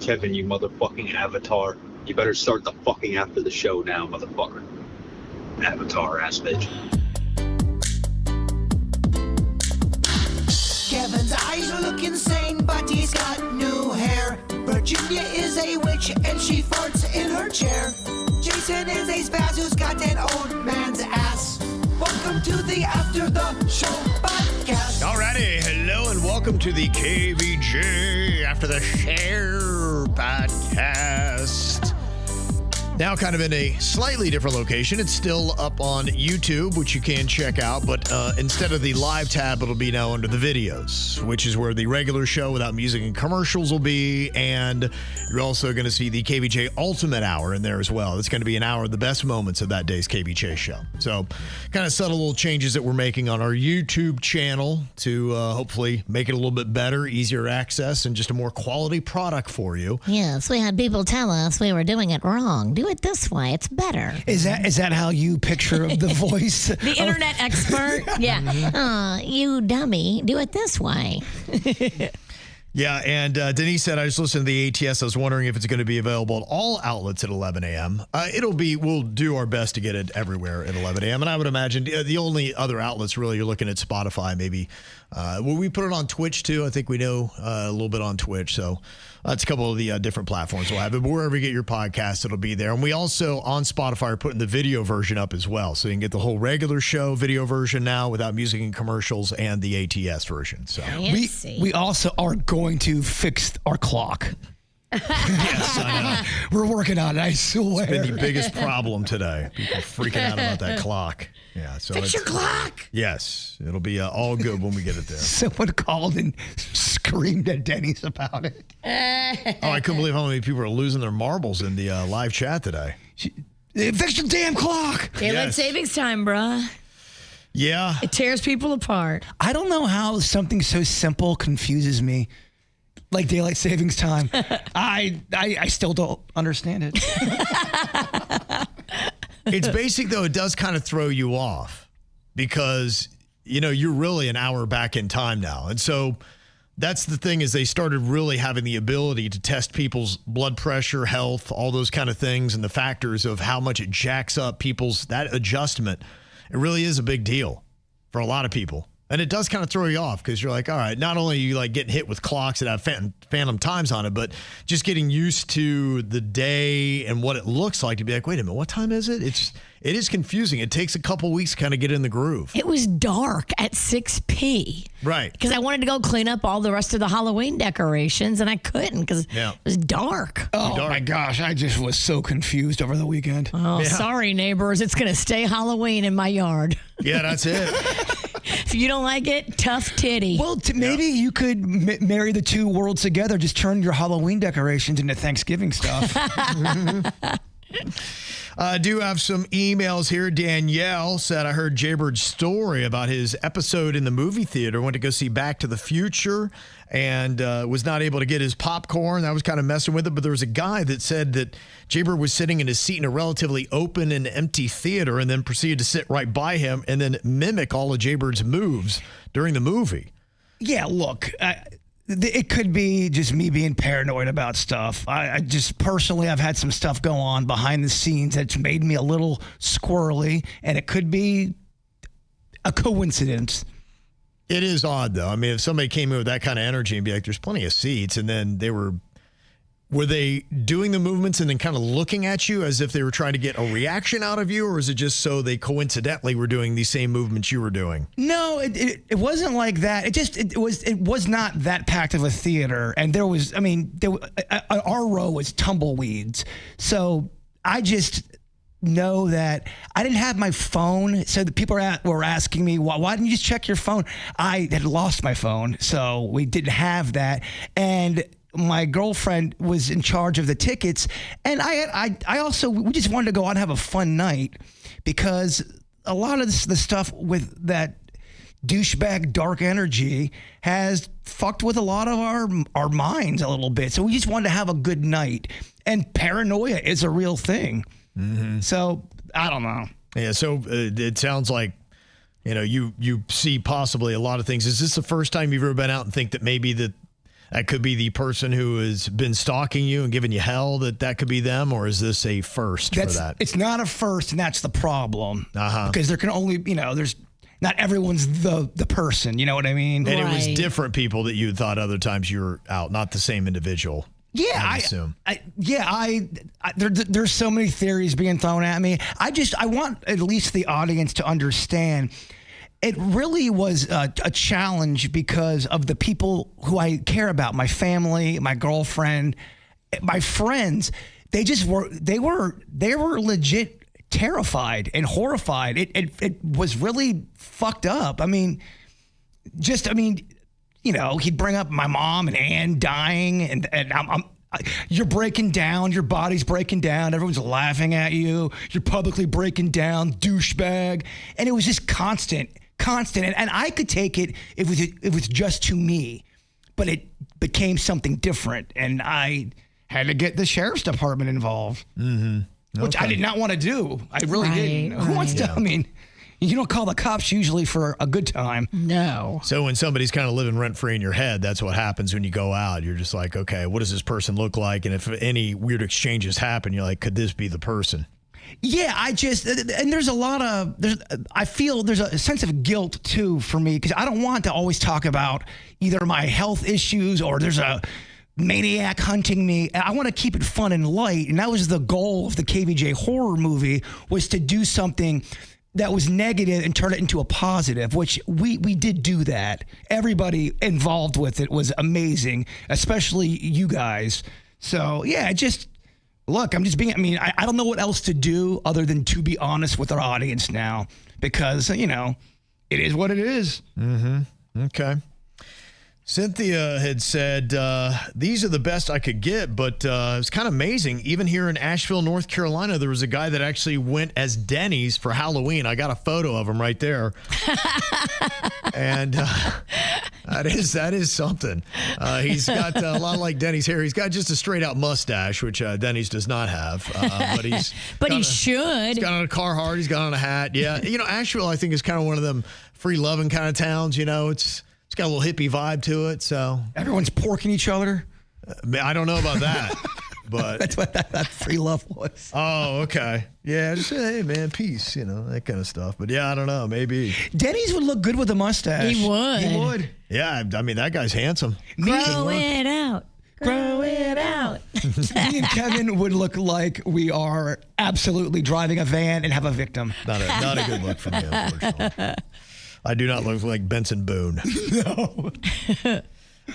Kevin, you motherfucking avatar. You better start the fucking after the show now, motherfucker. Avatar ass bitch. Kevin's eyes look insane, but he's got new hair. Virginia is a witch and she farts in her chair. Jason is a spaz who's got an old man's ass. Welcome to the After the Show podcast. Alrighty, hello and welcome to the KVJ After the Show podcast. Now kind of in a slightly different location. It's still up on YouTube, which you can check out, but instead of the live tab, it'll be now under the videos, which is where the regular show without music and commercials will be, and you're also going to see the KVJ Ultimate Hour in there as well. It's going to be an hour of the best moments of that day's KVJ show. So kind of subtle little changes that we're making on our YouTube channel to hopefully make it a little bit better, easier access, and just a more quality product for you. Yes, we had people tell us we were doing it wrong. Do it this way. It's better. Is that how you picture the voice? The internet expert? Yeah. Mm-hmm. You dummy. Do it this way. Yeah, and Denise said, I just listened to the ATS. I was wondering if it's going to be available at all outlets at 11 a.m. We'll do our best to get it everywhere at 11 a.m. And I would imagine the only other outlets really you're looking at Spotify, maybe. Will we put it on Twitch too? I think we know a little bit on Twitch. So that's a couple of the different platforms we'll have it. But wherever you get your podcast, it'll be there. And we also, on Spotify, are putting the video version up as well. So you can get the whole regular show video version now without music and commercials and the ATS version. So we also are going to fix our clock. Yes, I know. We're working on it, I swear. It's been the biggest problem today. People freaking out about that clock. Yeah, so Fix your clock. Yes, it'll be all good when we get it there. Someone called and screamed at Denny's about it. Oh, I couldn't believe how many people are losing their marbles in the live chat today. Fix your damn clock. Daylight savings time, bruh. Yeah. It tears people apart. I don't know how something so simple confuses me. Like daylight savings time. I still don't understand it. It's basic, though. It does kind of throw you off because, you're really an hour back in time now. And so that's the thing is they started really having the ability to test people's blood pressure, health, all those kind of things, and the factors of how much it jacks up that adjustment. It really is a big deal for a lot of people. And it does kind of throw you off because you're like, all right, not only are you like getting hit with clocks that have phantom times on it, but just getting used to the day and what it looks like to be like, wait a minute, what time is it? It is confusing. It takes a couple weeks to kind of get in the groove. It was dark at 6 p. Right. Because I wanted to go clean up all the rest of the Halloween decorations, and I couldn't because it was dark. Oh, my gosh. I just was so confused over the weekend. Oh, sorry, neighbors. It's going to stay Halloween in my yard. Yeah, that's it. If you don't like it, tough titty. Well, maybe you could marry the two worlds together. Just turn your Halloween decorations into Thanksgiving stuff. I do have some emails here. Danielle said, I heard Jbird's story about his episode in the movie theater. Went to go see Back to the Future and was not able to get his popcorn. That was kind of messing with it. But there was a guy that said that Jbird was sitting in his seat in a relatively open and empty theater and then proceeded to sit right by him and then mimic all of Jbird's moves during the movie. Yeah, look, it could be just me being paranoid about stuff. I just personally, I've had some stuff go on behind the scenes that's made me a little squirrely, and it could be a coincidence. It is odd, though. I mean, if somebody came in with that kind of energy and be like, there's plenty of seats, and then were they doing the movements and then kind of looking at you as if they were trying to get a reaction out of you, or is it just so they coincidentally were doing the same movements you were doing? No, it wasn't like that. It was not that packed of a theater, and our row was tumbleweeds. So I just know that I didn't have my phone, so the people were asking me, why didn't you just check your phone? I had lost my phone, so we didn't have that, and my girlfriend was in charge of the tickets, and we just wanted to go out and have a fun night because a lot of the stuff with that douchebag dark energy has fucked with a lot of our minds a little bit. So we just wanted to have a good night, and paranoia is a real thing. Mm-hmm. So I don't know. Yeah. So it sounds like, you see possibly a lot of things. Is this the first time you've ever been out and think that maybe that That could be the person who has been stalking you and giving you hell, that could be them, or is this a first for that? It's not a first, and that's the problem. Uh-huh. Because there can only, there's not everyone's the person, you know what I mean? And it was different people that you thought other times you were out, not the same individual. Yeah, I assume. There's so many theories being thrown at me. I want at least the audience to understand it really was a challenge because of the people who I care about, my family, my girlfriend, my friends. They were legit terrified and horrified. It was really fucked up. He'd bring up my mom and Ann dying, and you're breaking down. Your body's breaking down. Everyone's laughing at you. You're publicly breaking down, douchebag. And it was just constant. And I could take it if it was just to me, but it became something different, and I had to get the sheriff's department involved, which I did not want to do. I really didn't. Who wants to? You don't call the cops usually for a good time. No. So when somebody's kind of living rent-free in your head, that's what happens when you go out. You're just like, okay, what does this person look like? And if any weird exchanges happen, you're like, could this be the person? Yeah, I feel there's a sense of guilt too for me, because I don't want to always talk about either my health issues or there's a maniac hunting me. I want to keep it fun and light. And that was the goal of the KVJ horror movie, was to do something that was negative and turn it into a positive, which we did do that. Everybody involved with it was amazing, especially you guys. So yeah, look, I'm just being, I don't know what else to do other than to be honest with our audience now, because, it is what it is. Mm-hmm. Okay. Cynthia had said, these are the best I could get, but it was kind of amazing. Even here in Asheville, North Carolina, there was a guy that actually went as Denny's for Halloween. I got a photo of him right there. And that is something. He's got a lot like Denny's hair. He's got just a straight out mustache, which Denny's does not have. But he should. He's got on a Carhartt. He's got on a hat. Yeah. Asheville, I think, is kind of one of them free loving kind of towns. It's got a little hippie vibe to it. So everyone's porking each other. I don't know about that, but that's what that free love was. Oh, okay. Yeah, just say, hey, man, peace, that kind of stuff. But yeah, I don't know, maybe. Denny's would look good with a mustache. He would. Yeah, that guy's handsome. Grow it out. Grow it out. Me and Kevin would look like we are absolutely driving a van and have a victim. Not a good look for me, unfortunately. I do not look like Benson Boone. No.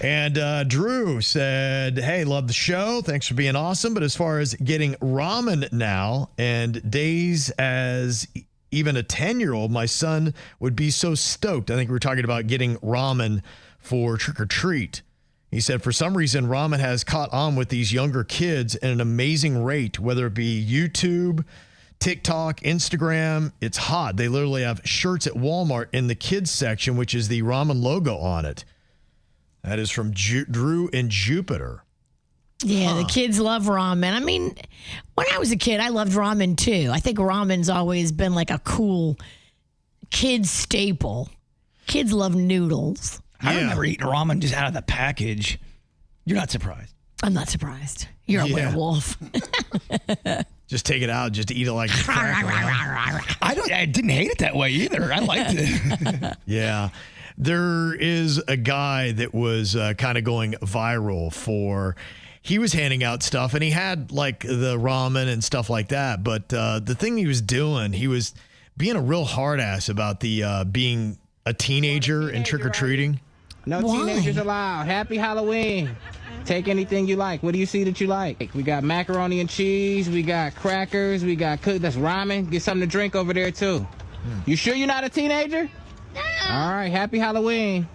And Drew said, hey, love the show. Thanks for being awesome. But as far as getting ramen now and days as even a 10-year-old, my son would be so stoked. I think we were talking about getting ramen for trick or treat. He said, for some reason, ramen has caught on with these younger kids at an amazing rate, whether it be YouTube, TikTok, Instagram. It's hot. They literally have shirts at Walmart in the kids section, which is the ramen logo on it. That is from Drew in Jupiter. Yeah, the kids love ramen. When I was a kid, I loved ramen too. I think ramen's always been like a cool kid staple. Kids love noodles. I remember eating ramen just out of the package. You're not surprised. I'm not surprised. You're a werewolf. Just take it out, just eat it like a cracker. I didn't hate it that way either. I liked it. Yeah. There is a guy that was kind of going viral for, he was handing out stuff and he had like the ramen and stuff like that. But the thing he was doing, he was being a real hard ass about the being a teenager and trick-or-treating. No teenagers allowed. Happy Halloween. Take anything you like. What do you see that you like? We got macaroni and cheese. We got crackers. We got that's ramen. Get something to drink over there, too. You sure you're not a teenager? No. All right. Happy Halloween.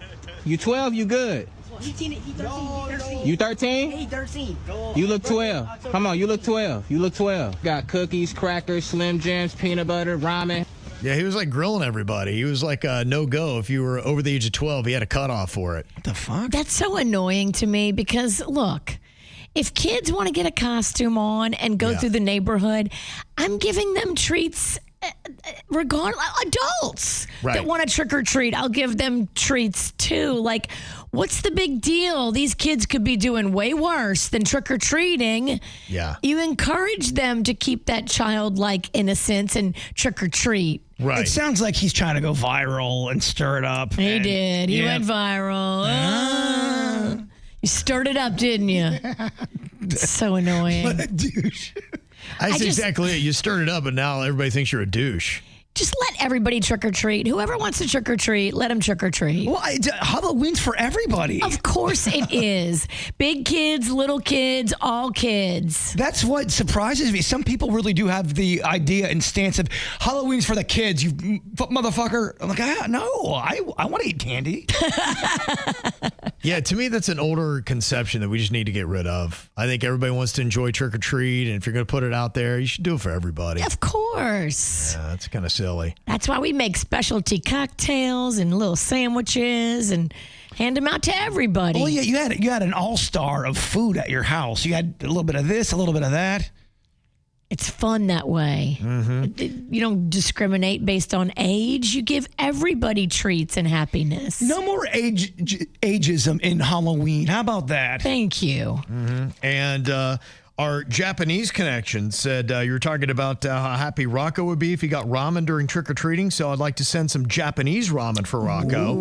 You 12? You good? He 13. You 13? He 13. You look 12. Come on. You look 12. You look 12. Got cookies, crackers, Slim Jims, peanut butter, ramen. Yeah, he was like grilling everybody. He was like no-go. If you were over the age of 12, he had a cutoff for it. What the fuck? That's so annoying to me because, look, if kids want to get a costume on and go through the neighborhood, I'm giving them treats adults Right. that want to trick or treat. I'll give them treats too. Like, what's the big deal? These kids could be doing way worse than trick or treating. Yeah. You encourage them to keep that childlike innocence and trick or treat. Right. It sounds like he's trying to go viral and stir it up. He and- did. He yeah. went viral. You stirred it up, didn't you? So annoying. What a douche. That's just- exactly it. You stirred it up, and now everybody thinks you're a douche. Just let everybody trick or treat. Whoever wants to trick or treat, let them trick or treat. Well, Halloween's for everybody. Of course it is. Big kids, little kids, all kids. That's what surprises me. Some people really do have the idea and stance of Halloween's for the kids, you motherfucker. I'm like, no, I want to eat candy. Yeah, to me, that's an older conception that we just need to get rid of. I think everybody wants to enjoy trick or treat, and if you're going to put it out there, you should do it for everybody. Of course. Yeah, that's kind of silly. That's why we make specialty cocktails and little sandwiches and hand them out to everybody. Well, yeah, you had an all-star of food at your house. You had a little bit of this, a little bit of that. It's fun that way. Mm-hmm. You don't discriminate based on age. You give everybody treats and happiness. No more ageism in Halloween. How about that? Thank you. And our Japanese connection said you were talking about how happy Rocco would be if he got ramen during trick-or-treating, so I'd like to send some Japanese ramen for Rocco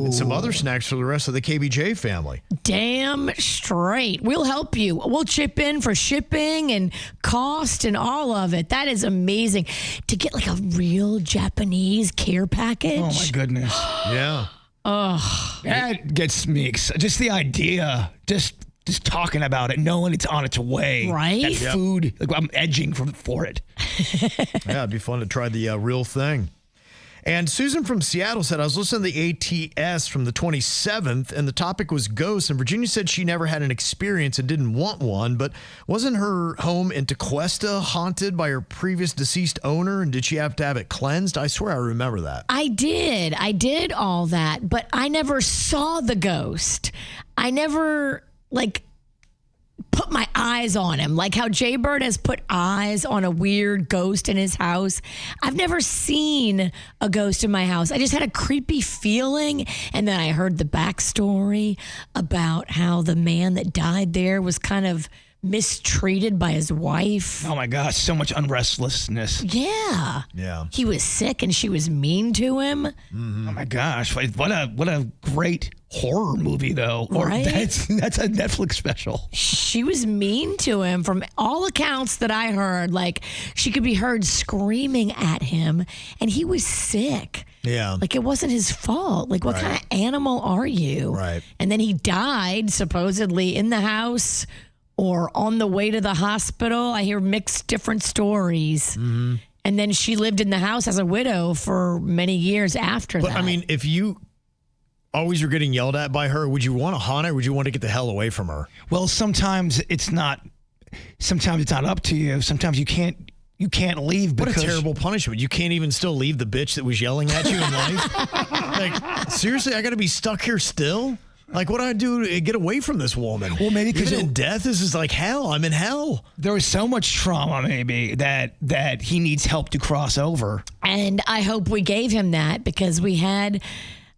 and some other snacks for the rest of the KVJ family. Damn straight. We'll help you. We'll chip in for shipping and cost and all of it. That is amazing. To get like a real Japanese care package. Oh, my goodness. Yeah. That gets me excited. Just the idea, just talking about it, knowing it's on its way. Right? That Yep. food, like I'm edging for it. Yeah, it'd be fun to try the real thing. And Susan from Seattle said, I was listening to the ATS from the 27th, and the topic was ghosts. And Virginia said she never had an experience and didn't want one, but wasn't her home in Tequesta haunted by her previous deceased owner? And did she have to have it cleansed? I swear I remember that. I did all that, but I never saw the ghost. I never put my eyes on him, like how Jbird has put eyes on a weird ghost in his house. I've never seen a ghost in my house. I just had a creepy feeling, and then I heard the backstory about how the man that died there was kind of mistreated by his wife. Oh my gosh, so much unrestlessness. Yeah. Yeah. He was sick and she was mean to him. Oh my gosh, what a great horror movie though. Or Right? that's a Netflix special. She was mean to him from all accounts that I heard. Like, she could be heard screaming at him, and he was sick. Yeah. Like, it wasn't his fault. Like, what kind of animal are you? Right. And then he died supposedly in the house or on the way to the hospital. I hear mixed different stories. Mm-hmm. And then she lived in the house as a widow for many years after But that. I mean, if you always were getting yelled at by her, would you want to haunt her? Or would you want to get the hell away from her? Well, sometimes it's not up to you. Sometimes you can't leave What because a terrible punishment. You can't even still leave the bitch that was yelling at you in life. Like, seriously, I got to be stuck here still? Like, what do I do to get away from this woman? Well, maybe 'cause even in death, this is like hell. I'm in hell. there was so much trauma maybe that he needs help to cross over. And I hope we gave him that, because we had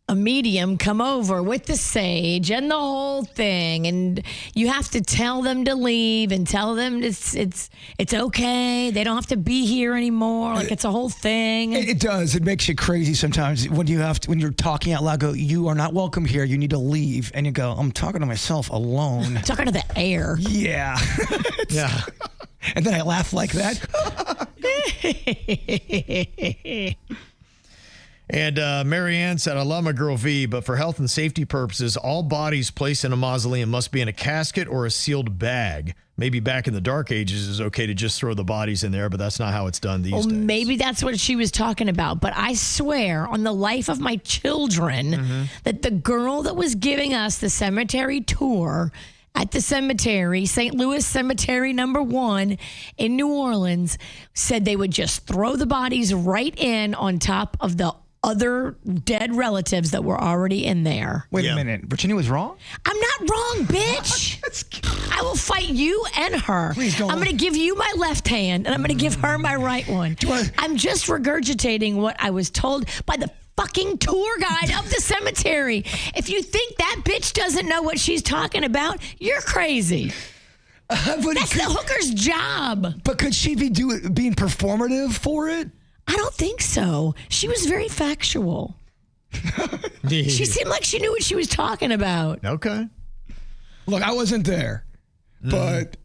a medium come over with the sage and the whole thing. And you have to tell them to leave and tell them it's okay. They don't have to be here anymore. Like, it's a whole thing. It does. It makes you crazy sometimes when you're talking out loud. Go, you are not welcome here. You need to leave. And you go, I'm talking to myself alone. Talking to the air. Yeah. Yeah. And then I laugh like that. And Marianne said, I love my girl V, but for health and safety purposes, all bodies placed in a mausoleum must be in a casket or a sealed bag. Maybe back in the dark ages, it's okay to just throw the bodies in there, but that's not how it's done these days. Maybe that's what she was talking about. But I swear on the life of my children that the girl that was giving us the cemetery tour at the cemetery, St. Louis Cemetery number 1 in New Orleans, said they would just throw the bodies right in on top of the other dead relatives that were already in there. Wait a minute. Virginia was wrong? I'm not wrong, bitch. I will fight you and her. Please don't. I'm going to give you my left hand, and I'm going to give her my right one. I'm just regurgitating what I was told by the fucking tour guide of the cemetery. If you think that bitch doesn't know what she's talking about, you're crazy. That's the hooker's job. But could she be being performative for it? I don't think so. She was very factual. She seemed like she knew what she was talking about. Okay. Look, I wasn't there, but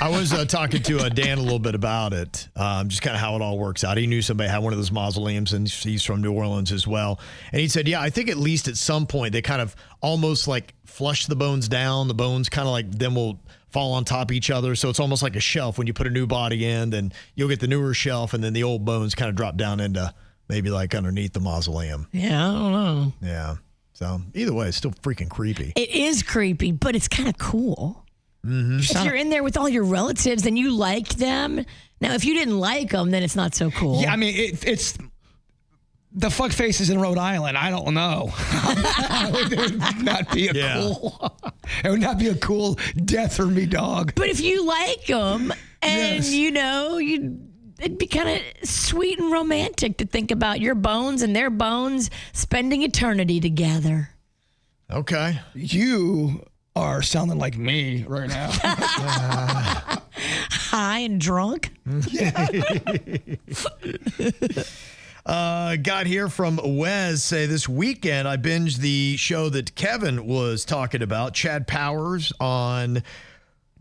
I was talking to Dan a little bit about it, just kind of how it all works out. He knew somebody had one of those mausoleums, and he's from New Orleans as well. And he said, yeah, I think at least at some point they kind of almost like flush the bones down. The bones kind of like then will fall on top of each other. So it's almost like a shelf. When you put a new body in, then you'll get the newer shelf, and then the old bones kind of drop down into maybe like underneath the mausoleum. Yeah, I don't know. Yeah. So either way, it's still freaking creepy. It is creepy, but it's kind of cool. Mm-hmm. If you're in there with all your relatives and you liked them, now if you didn't like them, then it's not so cool. Yeah, I mean, it's the fuck faces in Rhode Island. I don't know. It would not be it would not be a cool death for me, dog. But if you like them, and it'd be kind of sweet and romantic to think about your bones and their bones spending eternity together. Okay. You are sounding like me right now. High and drunk. Got here from Wes. Say this weekend I binged the show that Kevin was talking about, Chad Powers on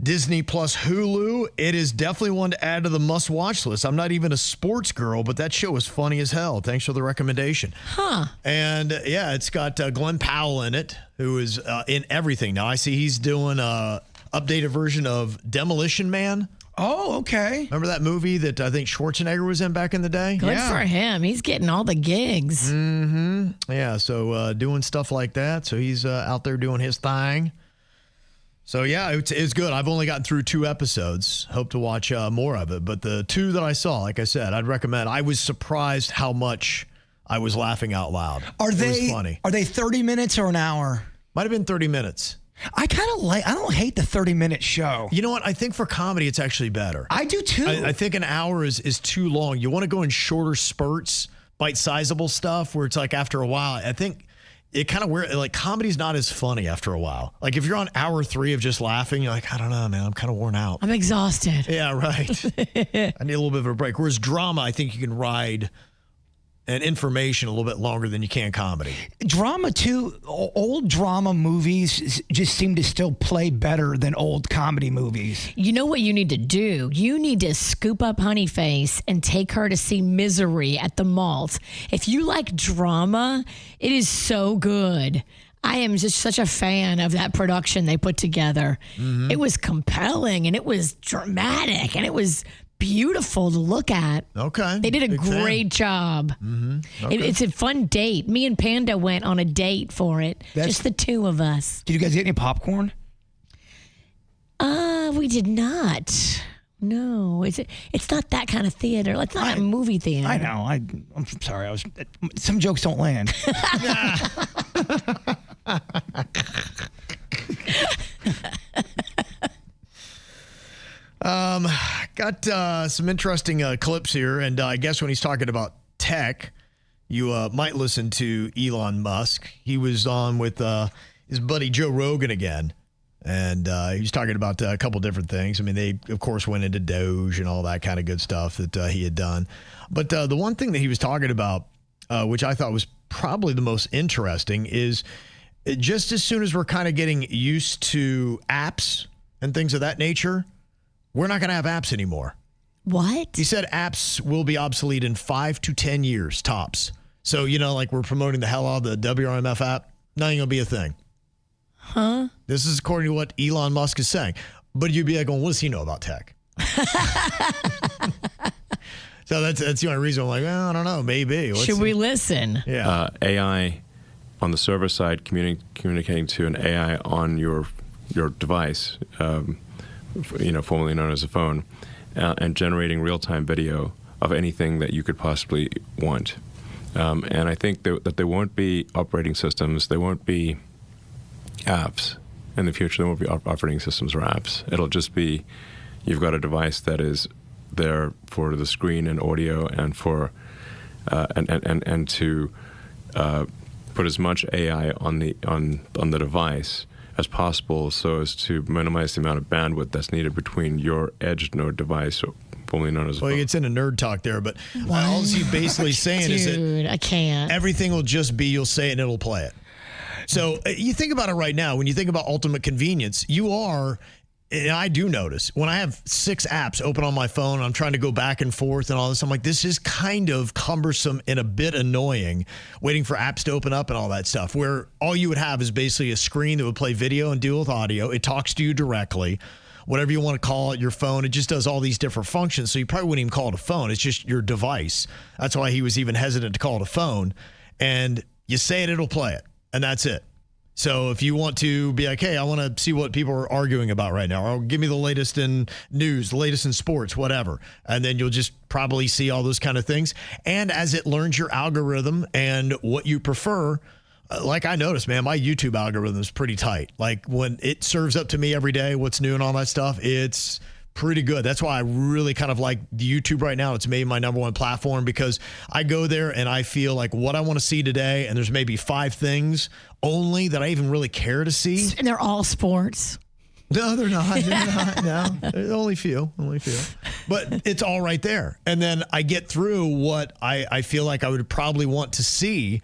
Disney Plus Hulu. It is definitely one to add to the must-watch list. I'm not even a sports girl, but that show is funny as hell. Thanks for the recommendation. Huh. And yeah, it's got Glenn Powell in it, who is in everything. Now I see he's doing a updated version of Demolition Man. Oh, okay. Remember that movie that I think Schwarzenegger was in back in the day? Good for him. He's getting all the gigs. Mm-hmm. Yeah, so doing stuff like that. So he's out there doing his thing. So, yeah, it's good. I've only gotten through 2 episodes. Hope to watch more of it. But the 2 that I saw, like I said, I'd recommend. I was surprised how much I was laughing out loud. It was funny. Are they 30 minutes or an hour? Might have been 30 minutes. I don't hate the 30-minute show. You know what? I think for comedy, it's actually better. I do, too. I think an hour is too long. You want to go in shorter spurts, bite-sizable stuff where it's like after a while. I think it kind of weird. Like comedy's not as funny after a while. Like if you're on hour 3 of just laughing, you're like, I don't know, man, I'm kind of worn out. I'm exhausted. Yeah, right. I need a little bit of a break. Whereas drama, I think you can ride and information a little bit longer than you can comedy. Drama, too. Old drama movies just seem to still play better than old comedy movies. You know what you need to do? You need to scoop up Honeyface and take her to see Misery at the Malt. If you like drama, it is so good. I am just such a fan of that production they put together. Mm-hmm. It was compelling and it was dramatic and it was beautiful to look at. Okay. They did a great job. Mm-hmm. Okay. It's a fun date. Me and Panda went on a date for it. Just the 2 of us. Did you guys get any popcorn? We did not. No, it's not that kind of theater. It's not a movie theater. I know. I'm sorry. Some jokes don't land. Got some interesting clips here, and I guess when he's talking about tech, you might listen to Elon Musk. He was on with his buddy Joe Rogan again, and he was talking about a couple different things. I mean, they, of course, went into Doge and all that kind of good stuff that he had done. But the one thing that he was talking about, which I thought was probably the most interesting, is just as soon as we're kind of getting used to apps and things of that nature, we're not going to have apps anymore. What? He said apps will be obsolete in 5 to 10 years, tops. So, like we're promoting the hell out of the WRMF app. Not even going to be a thing. Huh? This is according to what Elon Musk is saying. But you'd be like, well, what does he know about tech? So that's the only reason I'm like, well, I don't know, maybe. Should we listen? Yeah. AI on the server side communicating to an AI on your device, formerly known as a phone, and generating real-time video of anything that you could possibly want. And I think that there won't be operating systems, there won't be apps in the future. There won't be operating systems or apps. It'll just be, you've got a device that is there for the screen and audio and for and to put as much AI on the device as possible, so as to minimize the amount of bandwidth that's needed between your edge node device, formerly known as a phone. Well, it's in a nerd talk there, but all he's basically saying is that I can't. Everything will just be, you'll say it and it'll play it. So you think about it right now, when you think about ultimate convenience, you are, and I do notice, when I have 6 apps open on my phone, I'm trying to go back and forth and all this, I'm like, this is kind of cumbersome and a bit annoying, waiting for apps to open up and all that stuff, where all you would have is basically a screen that would play video and deal with audio. It talks to you directly. Whatever you want to call it, your phone, it just does all these different functions. So you probably wouldn't even call it a phone. It's just your device. That's why he was even hesitant to call it a phone. And you say it, it'll play it. And that's it. So if you want to be like, hey, I want to see what people are arguing about right now, or give me the latest in news, the latest in sports, whatever. And then you'll just probably see all those kind of things. And as it learns your algorithm and what you prefer, like I noticed, man, my YouTube algorithm is pretty tight. Like when it serves up to me every day, what's new and all that stuff, it's pretty good. That's why I really kind of like the YouTube right now. It's made my number one platform, because I go there and I feel like what I want to see today, and there's maybe 5 things only that I even really care to see. And they're all sports. No, they're not. No, only few. But it's all right there. And then I get through what I feel like I would probably want to see,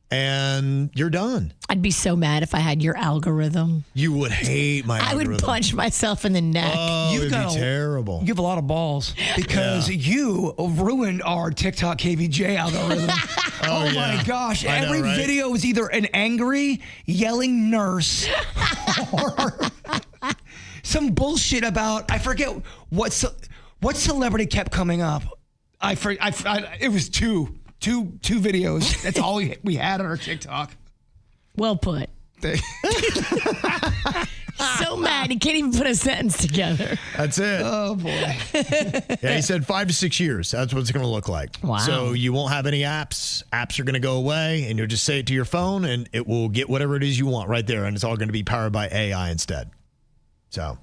and you're done. I'd be so mad if I had your algorithm. You would hate my algorithm. I would punch myself in the neck. Oh, it'd be terrible. You have a lot of balls, because you ruined our TikTok KVJ algorithm. Oh my gosh. Every video was either an angry, yelling nurse or some bullshit about, I forget what celebrity kept coming up. It was two videos. That's all we had on our TikTok. Well put. So mad he can't even put a sentence together. That's it. Oh boy. Yeah, he said 5 to 6 years. That's what it's going to look like. Wow. So you won't have any apps. Apps are going to go away, and you'll just say it to your phone, and it will get whatever it is you want right there, and it's all going to be powered by AI instead. So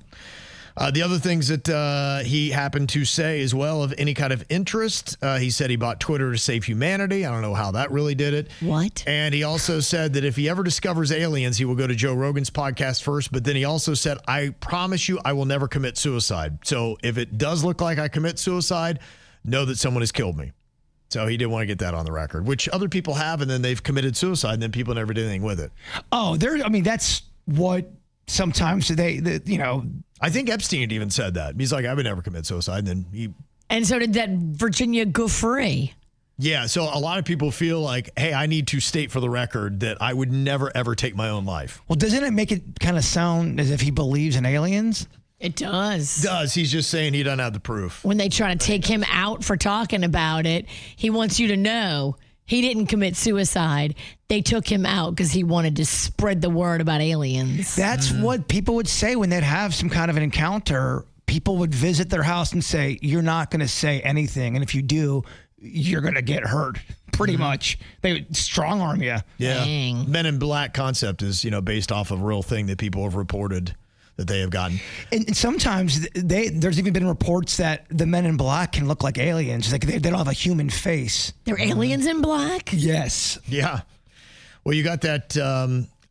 the other things that he happened to say as well of any kind of interest, he said he bought Twitter to save humanity. I don't know how that really did it. What? And he also said that if he ever discovers aliens, he will go to Joe Rogan's podcast first. But then he also said, I promise you, I will never commit suicide. So if it does look like I commit suicide, know that someone has killed me. So he didn't want to get that on the record, which other people have, and then they've committed suicide, and then people never did anything with it. Oh, that's what sometimes I think Epstein even said that. He's like, I would never commit suicide. And so did that Virginia Giuffre. Yeah, so a lot of people feel like, hey, I need to state for the record that I would never, ever take my own life. Well, doesn't it make it kind of sound as if he believes in aliens? It does. He's just saying he doesn't have the proof. When they try to take him out for talking about it, he wants you to know he didn't commit suicide. They took him out because he wanted to spread the word about aliens. That's what people would say when they'd have some kind of an encounter. People would visit their house and say, you're not going to say anything. And if you do, you're going to get hurt. Pretty much. They would strong arm you. Yeah. Dang. Men in Black concept is, based off of a real thing that people have reported that they have gotten. And sometimes there's even been reports that the men in black can look like aliens. Like they don't have a human face. They're aliens in black? Yes. Yeah. Well, you got that.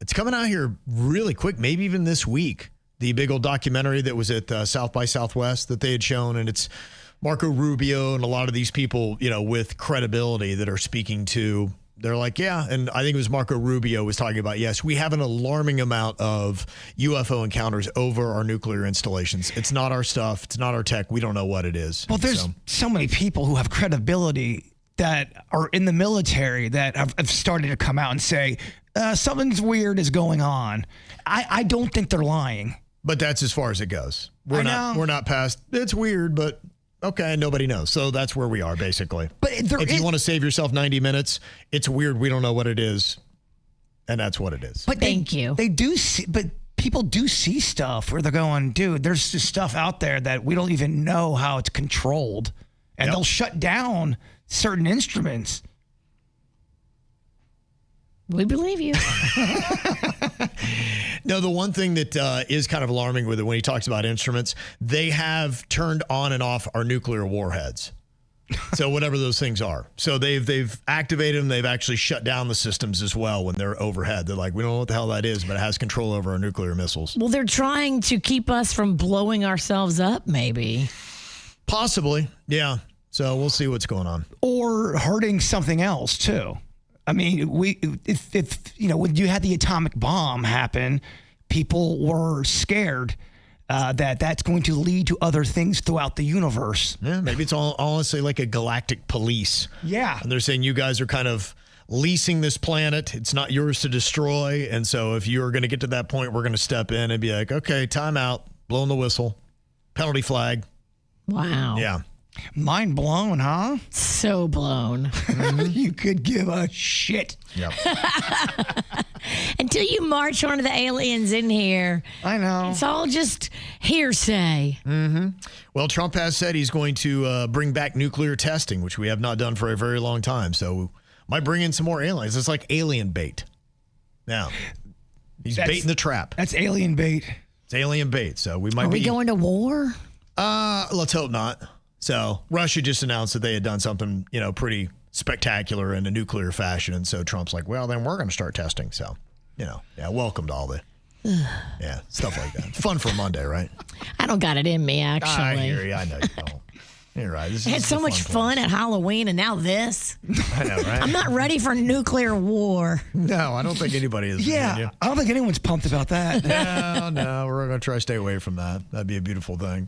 It's coming out here really quick, maybe even this week. The big old documentary that was at South by Southwest that they had shown. And it's Marco Rubio and a lot of these people, with credibility that are speaking to. They're like, yeah. And I think it was Marco Rubio was talking about, yes, we have an alarming amount of UFO encounters over our nuclear installations. It's not our stuff. It's not our tech. We don't know what it is. Well, there's so many people who have credibility that are in the military that have started to come out and say, something's weird is going on. I don't think they're lying. But that's as far as it goes. We're not past, it's weird, but okay, nobody knows. So that's where we are, basically. But if you want to save yourself 90 minutes, it's weird. We don't know what it is. And that's what it is. But Thank you. They do see, but people do see stuff where they're going, dude, there's just stuff out there that we don't even know how it's controlled. And they'll shut down certain instruments. We believe you. No, the one thing that is kind of alarming with it when he talks about instruments, they have turned on and off our nuclear warheads. So whatever those things are. So they've activated them. They've actually shut down the systems as well when they're overhead. They're like, we don't know what the hell that is, but it has control over our nuclear missiles. Well, they're trying to keep us from blowing ourselves up, maybe. Possibly, yeah. So we'll see what's going on. Or hurting something else, too. I mean, if you know, when you had the atomic bomb happen, people were scared that that's going to lead to other things throughout the universe. Yeah, maybe it's all honestly like a galactic police. Yeah. And they're saying you guys are kind of leasing this planet. It's not yours to destroy. And so if you're going to get to that point, we're going to step in and be like, okay, time out, blowing the whistle, penalty flag. Wow. Yeah. Mind blown, huh? So blown. You could give a shit. Yep. Until you march one of the aliens in here. I know. It's all just hearsay. Well, Trump has said he's going to bring back nuclear testing, which we have not done for a very long time. So might bring in some more aliens. It's like alien bait. Now, he's baiting the trap. That's alien bait. It's alien bait. So we might Are be we going to war? Let's hope not. So Russia just announced that they had done something, you know, pretty spectacular in a nuclear fashion. And so Trump's like, well, then we're going to start testing. So, you know, yeah, welcome to all the, stuff like that. Fun for a Monday, right? I don't got it in me, actually. I hear you. I know you don't. You're right. I had so much fun at Halloween, and now this. I know, right? I'm not ready for nuclear war. No, I don't think anybody is. Yeah, I don't think anyone's pumped about that. No, we're going to try to stay away from that. That'd be a beautiful thing.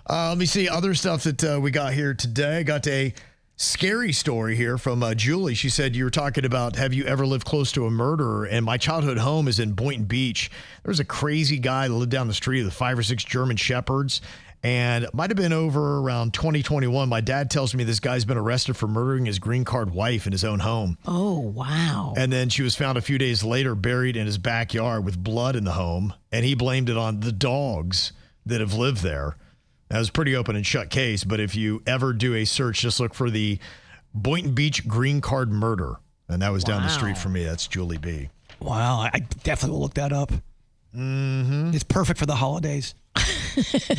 Let me see other stuff that we got here today. I got a scary story here from Julie. She said, you were talking about, have you ever lived close to a murderer? And my childhood home is in Boynton Beach. There's a crazy guy that lived down the street with 5 or 6 German Shepherds. And it might have been over around 2021. My dad tells me this guy's been arrested for murdering his green card wife in his own home. Oh, wow. And then she was found a few days later buried in his backyard with blood in the home. And he blamed it on the dogs that have lived there. That was a pretty open and shut case, but if you ever do a search, just look for the Boynton Beach Green Card murder. And that was down the street from me. That's Julie B. Wow, I definitely will look that up. Mm-hmm. It's perfect for the holidays.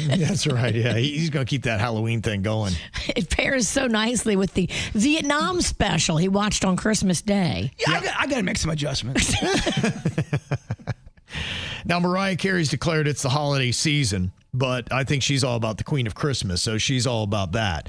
That's right. Yeah, he's going to keep that Halloween thing going. It pairs so nicely with the Vietnam special he watched on Christmas Day. Yeah, I got to make some adjustments. Now, Mariah Carey's declared it's the holiday season, but I think she's all about the Queen of Christmas, so she's all about that.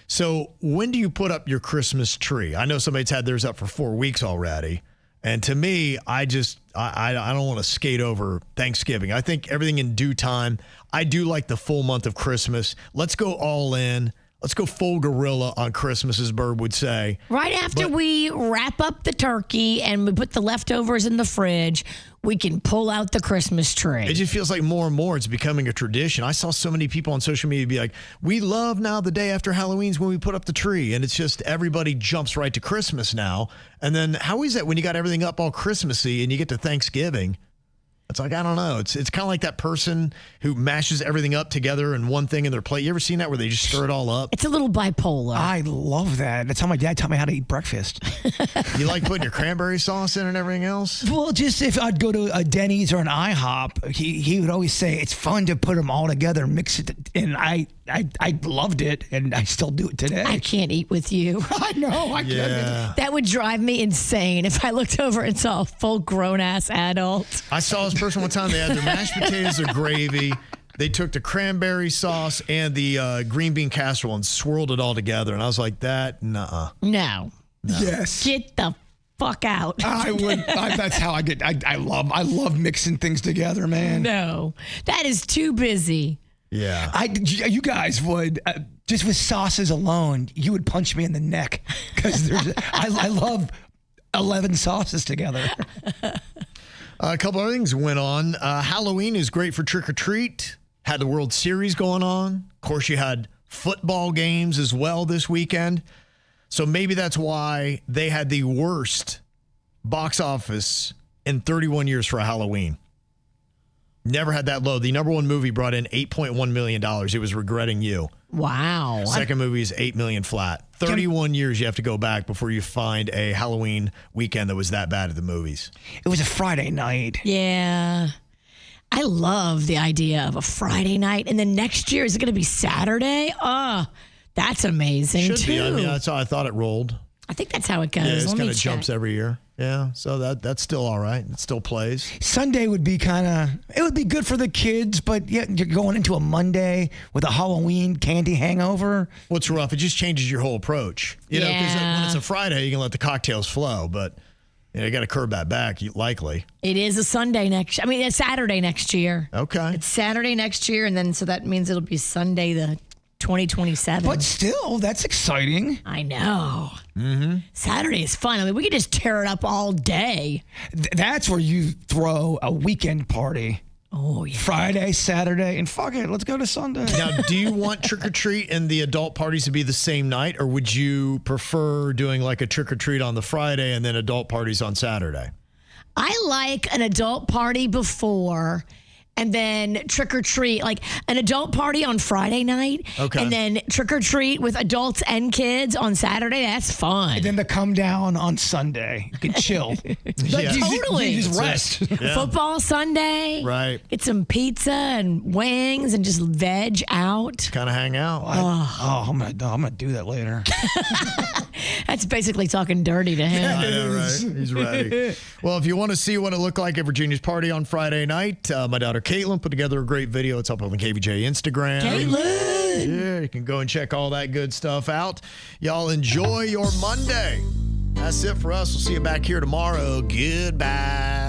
So when do you put up your Christmas tree? I know somebody's had theirs up for 4 weeks already, and to me, I don't want to skate over Thanksgiving. I think everything in due time. I do like the full month of Christmas. Let's go all in. Let's go full gorilla on Christmas, as Bird would say. Right after we wrap up the turkey and we put the leftovers in the fridge, we can pull out the Christmas tree. It just feels like more and more it's becoming a tradition. I saw so many people on social media be like, we love now the day after Halloween's when we put up the tree. And it's just everybody jumps right to Christmas now. And then how is that when you got everything up all Christmassy and you get to Thanksgiving? It's like, I don't know. It's kind of like that person who mashes everything up together in one thing in their plate. You ever seen that where they just stir it all up? It's a little bipolar. I love that. That's how my dad taught me how to eat breakfast. You like putting your cranberry sauce in and everything else? Well, just if I'd go to a Denny's or an IHOP, he would always say, it's fun to put them all together, mix it. And I loved it, and I still do it today. I can't eat with you. I know. I can't. That would drive me insane if I looked over and saw a full grown-ass adult. I saw this person one time. They had their mashed potatoes or gravy. They took the cranberry sauce and the green bean casserole and swirled it all together. And I was like, nuh-uh. No. Yes. Get the fuck out. I would. That's how I get. I love mixing things together, man. No. That is too busy. Yeah. You guys would, just with sauces alone, you would punch me in the neck. Because I love 11 sauces together. A couple other things went on. Halloween is great for trick-or-treat. Had the World Series going on. Of course, you had football games as well this weekend. So maybe that's why they had the worst box office in 31 years for Halloween. Never had that low. The number one movie brought in $8.1 million. It was Regretting You. Wow. Second movie is $8 million flat. 31 years you have to go back before you find a Halloween weekend that was that bad at the movies. It was a Friday night. Yeah. I love the idea of a Friday night. And then next year, is it going to be Saturday? Oh, that's amazing, Should too. be. I mean, that's how I thought it rolled. I think that's how it goes. Yeah, it Let kind me of check. jumps every year. Yeah, so that's still all right. It still plays. Sunday would be it would be good for the kids, but yeah, you're going into a Monday with a Halloween candy hangover. What's rough, it just changes your whole approach. You know, because when it's a Friday, you can let the cocktails flow, but you got to curb that back, likely. It is a it's Saturday next year. Okay. It's Saturday next year, and then so that means it'll be Sunday the 2027. But still, that's exciting. I know. Mm-hmm. Saturday is fun. I mean, we could just tear it up all day. That's where you throw a weekend party. Oh, yeah. Friday, Saturday, and fuck it, let's go to Sunday. Now, do you want trick or treat and the adult parties to be the same night, or would you prefer doing like a trick or treat on the Friday and then adult parties on Saturday? I like an adult party before and then trick or treat, like an adult party on Friday night. Okay. And then trick or treat with adults and kids on Saturday. That's fun. And then the come down on Sunday. You can chill. Yeah. Totally. You just rest. Yeah. Football Sunday. Right. Get some pizza and wings and just veg out. Kind of hang out. I'm gonna do that later. That's basically talking dirty to him. I know, right? He's ready. Well, if you want to see what it looked like at Virginia's party on Friday night, my daughter Caitlin put together a great video. It's up on the KVJ Instagram. Caitlin! Yeah, you can go and check all that good stuff out. Y'all enjoy your Monday. That's it for us. We'll see you back here tomorrow. Goodbye.